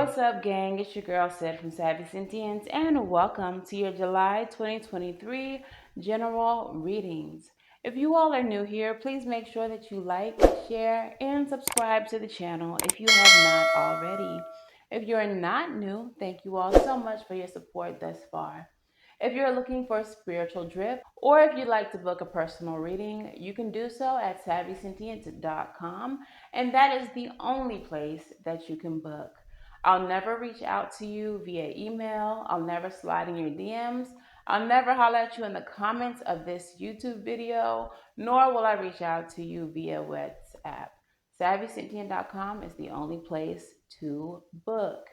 what's up, gang? It's your girl Sid from Savy, Sentient, and welcome to your July 2023 general readings. If you all are new here, please make sure that you like, share, and subscribe to the channel if you have not already. If you're not new, thank you all so much for your support thus far. If you're looking for a spiritual drip, or if you'd like to book a personal reading, you can do so at savvysentient.com, and that is the only place that you can book. I'll never reach out to you via email. I'll never slide in your DMs. I'll never holler at you in the comments of this YouTube video, nor will I reach out to you via WhatsApp. SavvySentient.com is the only place to book.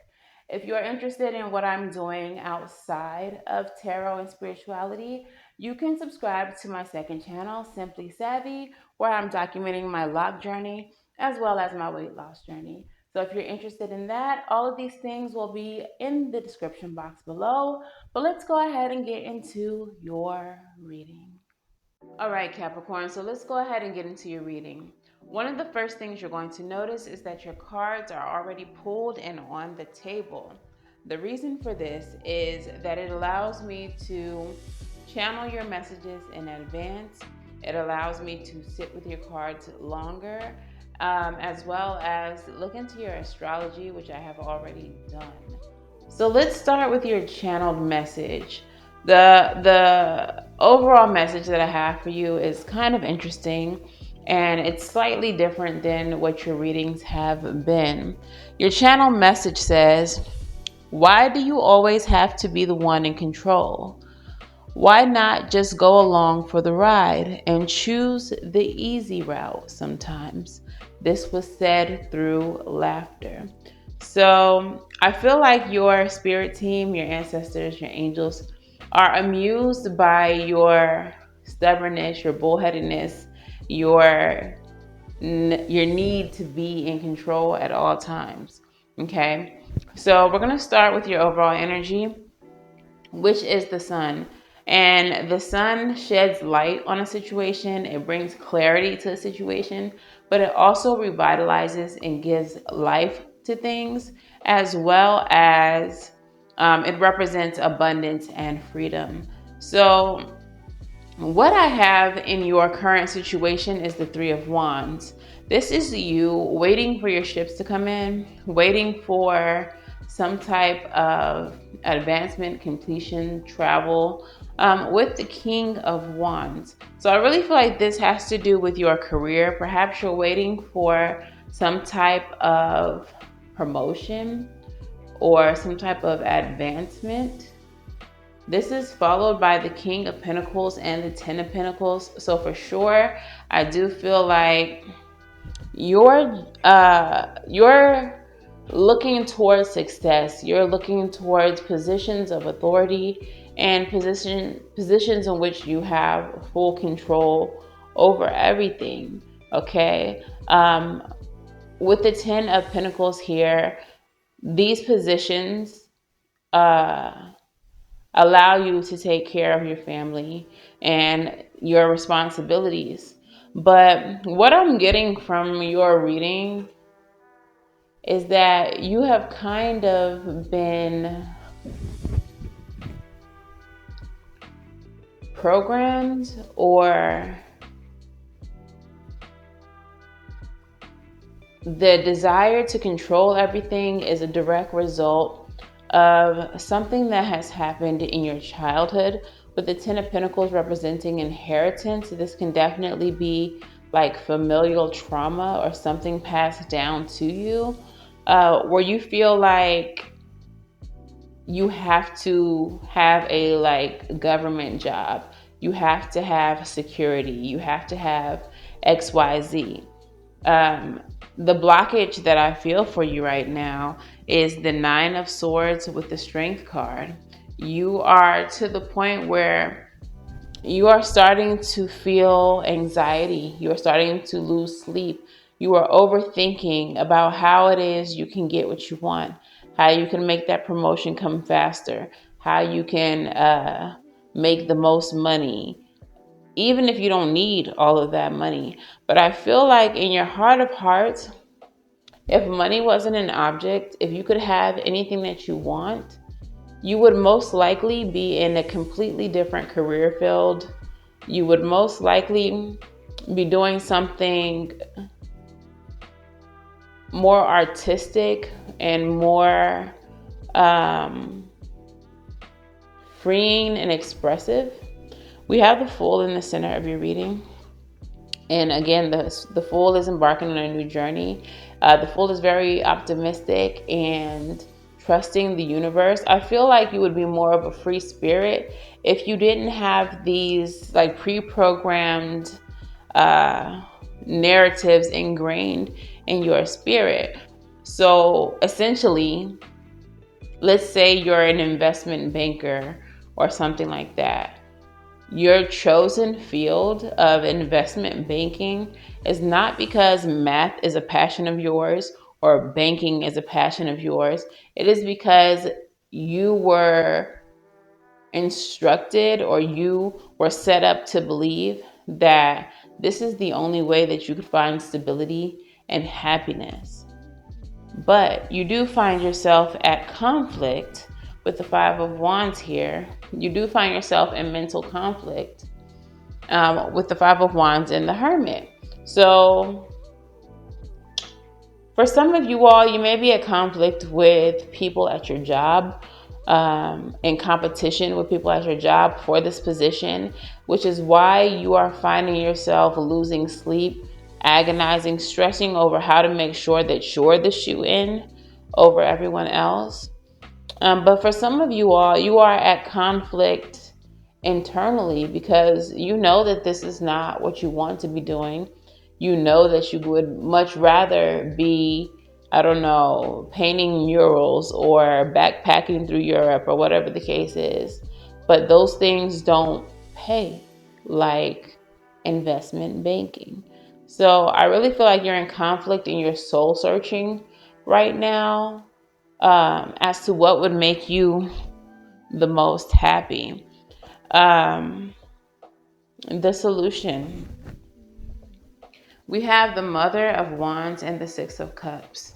If you're interested in what I'm doing outside of tarot and spirituality, you can subscribe to my second channel, Simply Savvy, where I'm documenting my lock journey as well as my weight loss journey. So if you're interested in that, all of these things will be in the description box below. But let's go ahead and get into your reading. All right, Capricorn, so let's go ahead and get into your reading. One of the first things you're going to notice is that your cards are already pulled and on the table. The reason for this is that it allows me to channel your messages in advance. It allows me to sit with your cards longer, as well as look into your astrology, which I have already done. So let's start with your channeled message. The overall message that I have for you is kind of interesting, and it's slightly different than what your readings have been. Your channel message says, why do you always have to be the one in control? Why not just go along for the ride and choose the easy route sometimes? This was said through laughter. So I feel like your spirit team, your ancestors, your angels are amused by your stubbornness, your bullheadedness, your need to be in control at all times. Okay, so we're going to start with your overall energy, which is the sun. And the sun sheds light on a situation. It brings clarity to a situation, but it also revitalizes and gives life to things, as well as it represents abundance and freedom. So what I have in your current situation is the Three of Wands. This is you waiting for your ships to come in, waiting for some type of advancement, completion, travel, with the King of Wands. So I really feel like this has to do with your career. Perhaps you're waiting for some type of promotion or some type of advancement. This is followed by the King of Pentacles and the Ten of Pentacles. So for sure, I do feel like you're looking towards success. You're looking towards positions of authority and positions in which you have full control over everything. Okay. With the Ten of Pentacles here, these positions allow you to take care of your family and your responsibilities. But what I'm getting from your reading is that you have kind of been programmed, or the desire to control everything is a direct result of something that has happened in your childhood. With the Ten of Pentacles representing inheritance, this can definitely be like familial trauma or something passed down to you, where you feel like you have to have a like government job, you have to have security, you have to have XYZ. The blockage that I feel for you right now is the Nine of Swords with the Strength card. You are to the point where you are starting to feel anxiety. You are starting to lose sleep. You are overthinking about how it is you can get what you want, how you can make that promotion come faster, how you can make the most money, even if you don't need all of that money. But I feel like in your heart of hearts, If money wasn't an object, if you could have anything that you want, you would most likely be in a completely different career field. You would most likely be doing something more artistic and more um, freeing and expressive. We have the Fool in the center of your reading. And again, the Fool is embarking on a new journey. The Fool is very optimistic and trusting the universe. I feel like you would be more of a free spirit if you didn't have these like pre-programmed narratives ingrained in your spirit. So essentially, let's say you're an investment banker or something like that. Your chosen field of investment banking is not because math is a passion of yours or banking is a passion of yours. It is because you were instructed or you were set up to believe that this is the only way that you could find stability and happiness. But you do find yourself at conflict with the Five of Wands here. You do find yourself in mental conflict with the Five of Wands and the Hermit. So for some of you all, you may be at conflict with people at your job, in competition with people at your job for this position, which is why you are finding yourself losing sleep, agonizing, stressing over how to make sure that you're the shoe-in over everyone else. But for some of you all, you are at conflict internally because you know that this is not what you want to be doing. You know that you would much rather be, I don't know, painting murals or backpacking through Europe or whatever the case is. But those things don't pay like investment banking. So I really feel like you're in conflict and you're soul searching right now as to what would make you the most happy. Um, the solution. We have the Mother of Wands and the Six of Cups.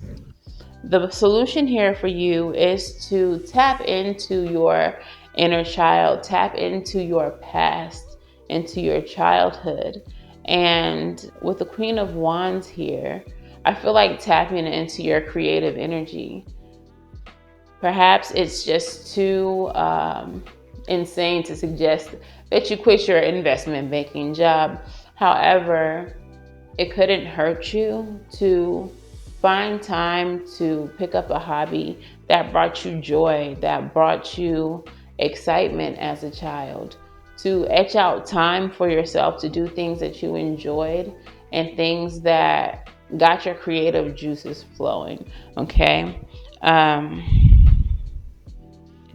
The solution here for you is to tap into your inner child, tap into your past, into your childhood. And with the Queen of Wands here, I feel like tapping into your creative energy. Perhaps it's just too insane to suggest that you quit your investment banking job. However, it couldn't hurt you to find time to pick up a hobby that brought you joy, that brought you excitement as a child, to etch out time for yourself to do things that you enjoyed and things that got your creative juices flowing. Okay.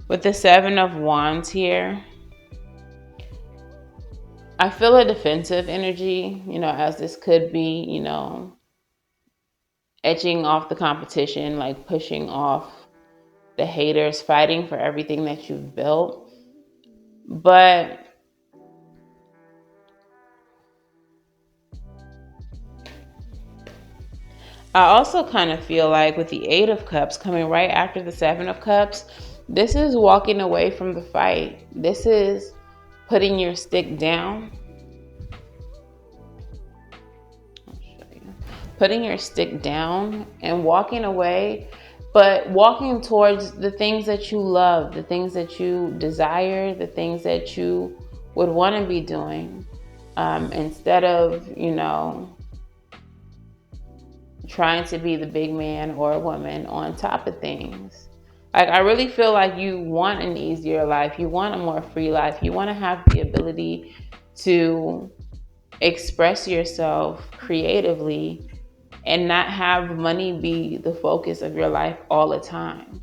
With the Seven of Wands here, I feel a defensive energy, as this could be, edging off the competition, like pushing off the haters, fighting for everything that you've built. But I also kind of feel like with the Eight of Cups coming right after the Seven of Cups, this is walking away from the fight. This is putting your stick down. I'll show you. Putting your stick down and walking away, but walking towards the things that you love, the things that you desire, the things that you would want to be doing, instead of, trying to be the big man or woman on top of things. Like, I really feel like you want an easier life. You want a more free life. You want to have the ability to express yourself creatively and not have money be the focus of your life all the time.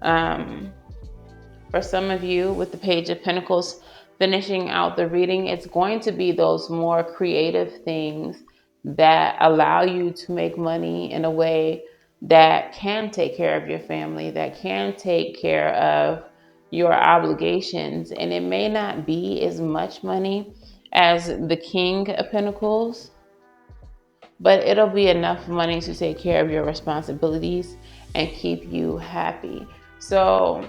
For some of you, with the Page of Pentacles finishing out the reading, it's going to be those more creative things that allow you to make money in a way that can take care of your family, that can take care of your obligations. And it may not be as much money as the King of Pentacles, but it'll be enough money to take care of your responsibilities and keep you happy. So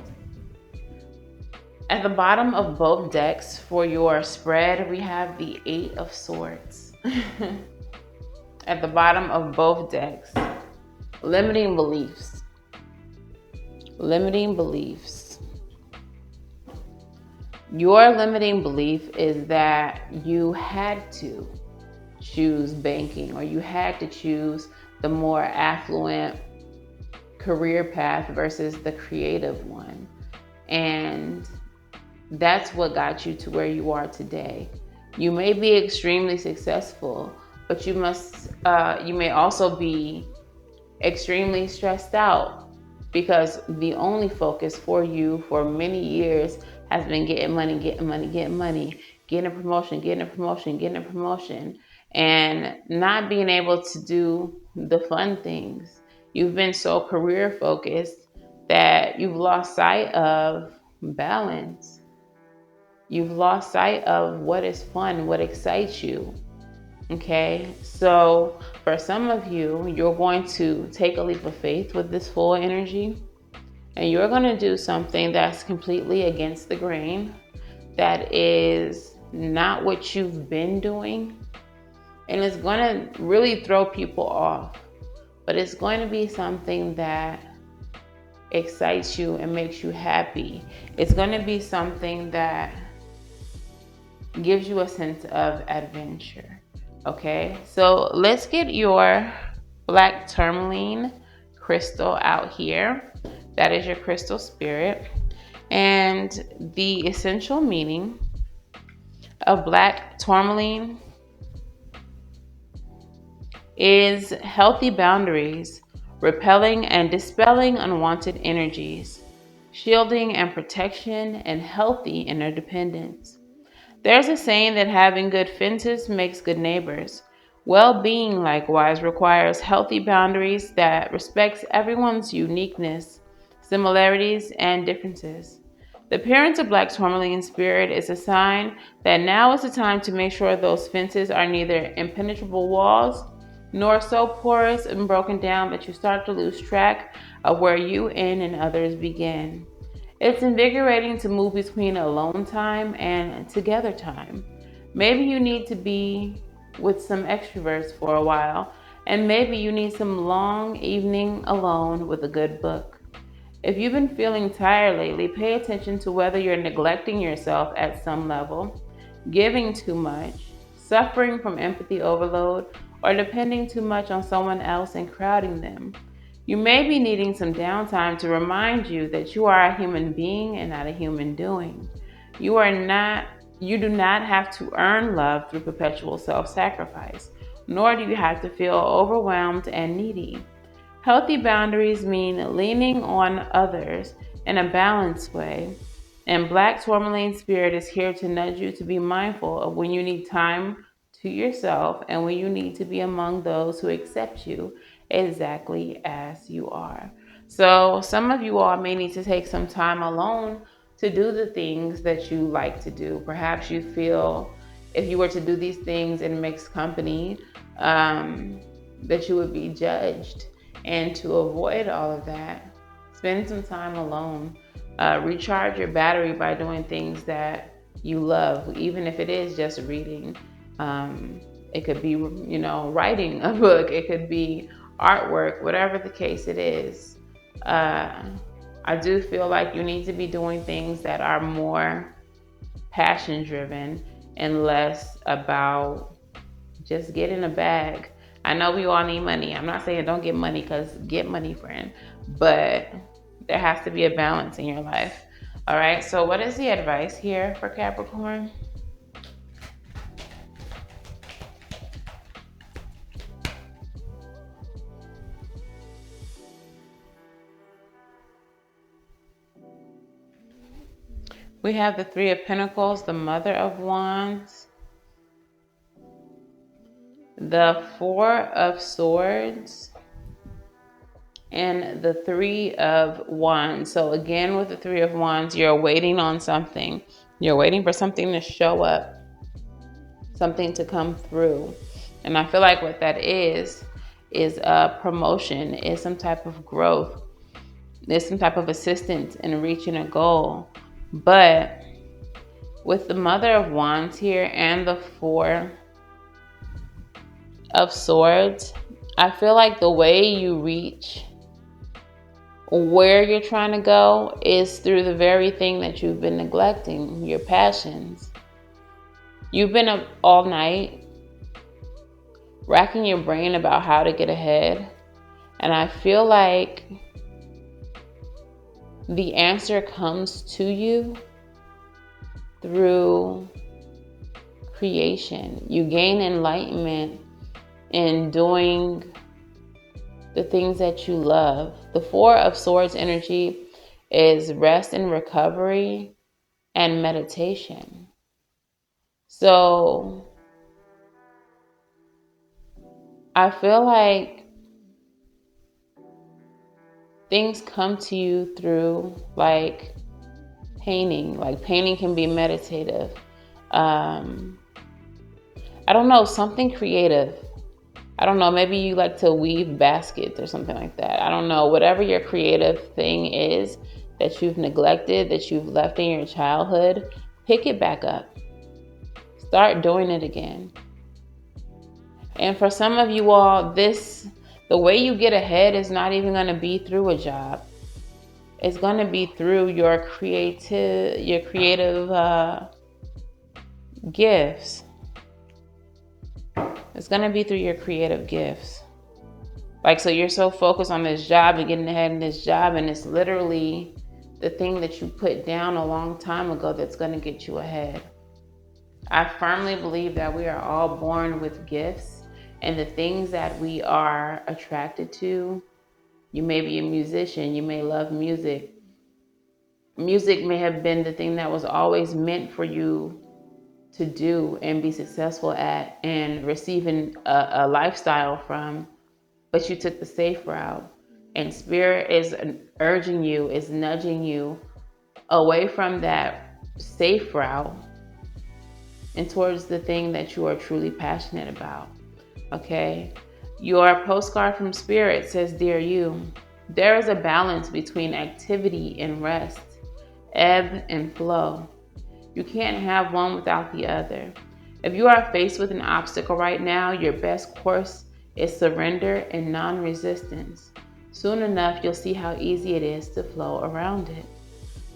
at the bottom of both decks for your spread, we have the Eight of Swords. At the bottom of both decks, limiting beliefs. Limiting beliefs. Your limiting belief is that you had to choose banking, or you had to choose the more affluent career path versus the creative one. And that's what got you to where you are today. You may be extremely successful, but you may also be extremely stressed out, because the only focus for you for many years has been getting money, getting money, getting money, getting a promotion, getting a promotion, getting a promotion, and not being able to do the fun things. You've been so career focused that you've lost sight of balance. You've lost sight of what is fun, what excites you. Okay, so for some of you, you're going to take a leap of faith with this full energy, and you're going to do something that's completely against the grain, that is not what you've been doing, and it's going to really throw people off. But it's going to be something that excites you and makes you happy. It's going to be something that gives you a sense of adventure. Okay, so let's get your black tourmaline crystal out here. That is your crystal spirit. And the essential meaning of black tourmaline is healthy boundaries, repelling and dispelling unwanted energies, shielding and protection, and healthy interdependence. There's a saying that having good fences makes good neighbors. Well-being, likewise, requires healthy boundaries that respects everyone's uniqueness, similarities, and differences. The appearance of black tourmaline spirit is a sign that now is the time to make sure those fences are neither impenetrable walls nor so porous and broken down that you start to lose track of where you end and others begin. It's invigorating to move between alone time and together time. Maybe you need to be with some extroverts for a while, and maybe you need some long evening alone with a good book. If you've been feeling tired lately, pay attention to whether you're neglecting yourself at some level, giving too much, suffering from empathy overload, or depending too much on someone else and crowding them. You may be needing some downtime to remind you that you are a human being and not a human doing. You do not have to earn love through perpetual self-sacrifice, nor do you have to feel overwhelmed and needy. Healthy boundaries mean leaning on others in a balanced way, and black tourmaline spirit is here to nudge you to be mindful of when you need time to yourself and when you need to be among those who accept you exactly as you are. So some of you all may need to take some time alone to do the things that you like to do. Perhaps you feel if you were to do these things in mixed company, that you would be judged. And to avoid all of that, spend some time alone. Recharge your battery by doing things that you love, even if it is just reading. It could be, writing a book. It could be artwork, whatever the case it is. I do feel like you need to be doing things that are more passion driven and less about just getting a bag. I know we all need money. I'm not saying don't get money, because get money, friend. But there has to be a balance in your life. All right, so what is the advice here for Capricorn? We have the Three of Pentacles, the Mother of Wands, the Four of Swords, and the Three of Wands. So again, with the Three of Wands, you're waiting on something. You're waiting for something to show up, something to come through. And I feel like what that is a promotion, is some type of growth, is some type of assistance in reaching a goal. But with the Mother of Wands here and the Four of Swords, I feel like the way you reach where you're trying to go is through the very thing that you've been neglecting, your passions. You've been up all night racking your brain about how to get ahead. And I feel like the answer comes to you through creation. You gain enlightenment in doing the things that you love. The Four of Swords energy is rest and recovery and meditation. So I feel like things come to you through like painting. Like painting can be meditative. I don't know, something creative. I don't know, maybe you like to weave baskets or something like that. I don't know, whatever your creative thing is that you've neglected, that you've left in your childhood, pick it back up. Start doing it again. And for some of you all, the way you get ahead is not even going to be through a job. It's going to be through your creative gifts. It's going to be through your creative gifts. Like, so you're so focused on this job and getting ahead in this job, and it's literally the thing that you put down a long time ago that's going to get you ahead. I firmly believe that we are all born with gifts, and the things that we are attracted to. You may be a musician, you may love music. Music may have been the thing that was always meant for you to do and be successful at and receiving a lifestyle from, but you took the safe route. And Spirit is urging you, is nudging you away from that safe route and towards the thing that you are truly passionate about. Okay? Your postcard from Spirit says, Dear you, there is a balance between activity and rest, ebb and flow. You can't have one without the other. If you are faced with an obstacle right now, your best course is surrender and non-resistance. Soon enough, you'll see how easy it is to flow around it.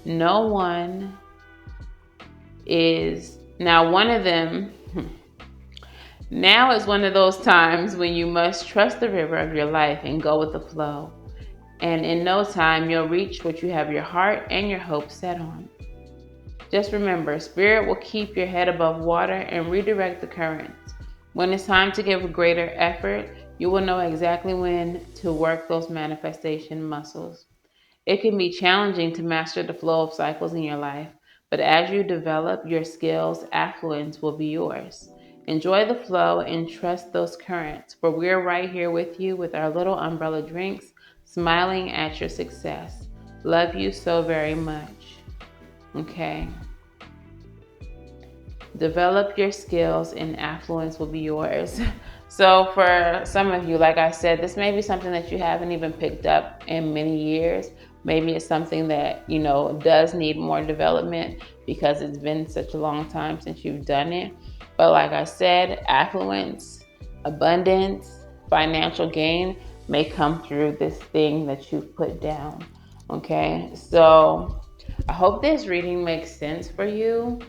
No one is... Now, one of them... Now is one of those times when you must trust the river of your life and go with the flow. And in no time, you'll reach what you have your heart and your hope set on. Just remember, Spirit will keep your head above water and redirect the currents. When it's time to give greater effort, you will know exactly when to work those manifestation muscles. It can be challenging to master the flow of cycles in your life, but as you develop your skills, affluence will be yours. Enjoy the flow and trust those currents, for we're right here with you with our little umbrella drinks, smiling at your success. Love you so very much. Okay. Develop your skills and affluence will be yours. So for some of you, like I said, this may be something that you haven't even picked up in many years. Maybe it's something that, does need more development because it's been such a long time since you've done it. But like I said, affluence, abundance, financial gain may come through this thing that you've put down. Okay, so I hope this reading makes sense for you.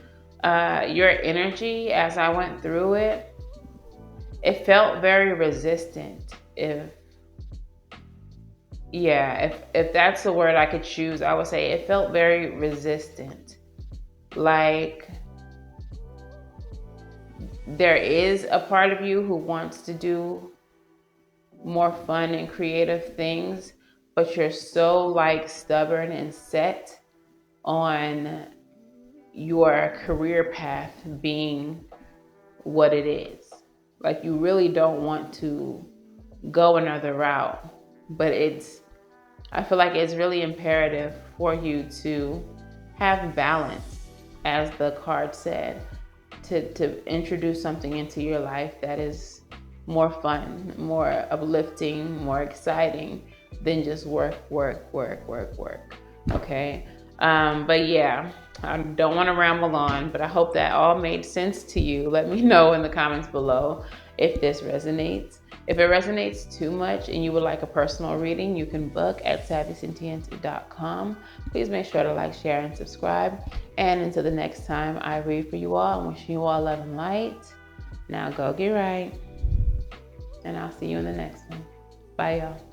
Your energy, as I went through it, it felt very resistant. If that's the word I could choose, I would say it felt very resistant. Like there is a part of you who wants to do more fun and creative things, but you're so like stubborn and set on your career path being what it is. Like you really don't want to go another route, but I feel like it's really imperative for you to have balance, as the card said, to introduce something into your life that is more fun, more uplifting, more exciting than just work. Okay. But yeah, I don't want to ramble on, but I hope that all made sense to you. Let me know in the comments below if this resonates. If it resonates too much and you would like a personal reading, you can book at savvysentient.com. Please make sure to like, share, and subscribe. And until the next time I read for you all, I'm wishing you all love and light. Now go get right. And I'll see you in the next one. Bye, y'all.